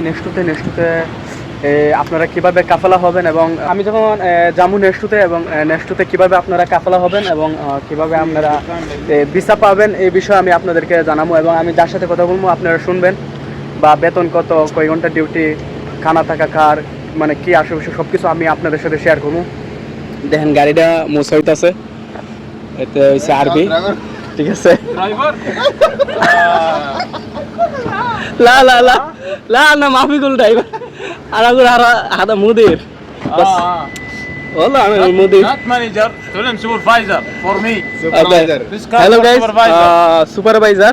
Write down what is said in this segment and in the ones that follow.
নেক্সটুতে আপনারা কিভাবে কাফেলা হবেন এবং আমি যখন জামু নেক্সটুতে এবং নেক্সটুতে কিভাবে আপনারা কাফেলা হবেন এবং কিভাবে আপনারা ভিসা পাবেন এই বিষয়ে আমি আপনাদেরকে জানাবো এবং আমি যার সাথে কথা বলবো আপনারা শুনবেন বা বেতন কত, কয় ঘন্টা ডিউটি, খানা থাকা কার, মানে কি আশেপাশে সব কিছু আমি আপনাদের সাথে শেয়ার করবো। দেখেন গাড়িটা মোছা হইতাছে, এতে হচ্ছে আরবি, ঠিক আছে। لا لا لا لا انا ما في كل دايما انا اقول هذا مدير بس والله انا المدير not manager tell him supervisor for me hello guys supervisor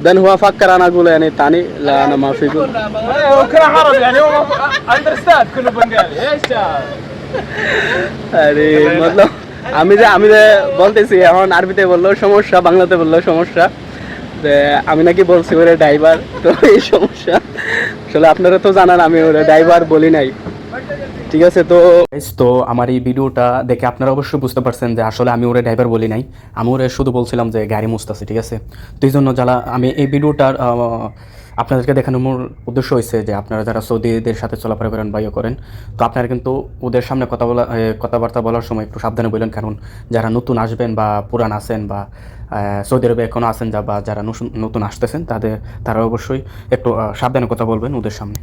then هو فكر انا اقول يعني تاني لا انا ما في كل هو كلام عربي يعني هو understand كله بنغالي ايش আরে मतलब আমি যে বলতেছি এখন আরবিতে বললেও সমস্যা, বাংলাতে বললেও সমস্যা, আমি নাকি বলছি ওরে ড্রাইভার, তো এই সমস্যা। আসলে আপনারা তো জানান আমি ওরে ড্রাইভার বলি নাই, ঠিক আছে। তো আমার এই ভিডিওটা দেখে আপনারা অবশ্যই বুঝতে পারছেন যে আসলে আমি ওরে ড্রাইভার বলি নাই, আমি ওরে শুধু বলছিলাম যে গাড়ি মুছতেছে, ঠিক আছে। তো এই জন্য যারা আমি এই ভিডিওটার আপনাদেরকে দেখানোর মূল উদ্দেশ্য হয়েছে যে আপনারা যারা সৌদিদের সাথে চলাফেরা করেন বা করেন, তো আপনারা কিন্তু ওদের সামনে কথাবার্তা বলার সময় একটু সাবধানে বললেন, কারণ যারা নতুন আসবেন বা পুরান আছেন বা সৌদি আরবে এখনও আছেন বা যারা নতুন আসতেছেন তারা অবশ্যই একটু সাবধানে কথা বলবেন ওদের সামনে।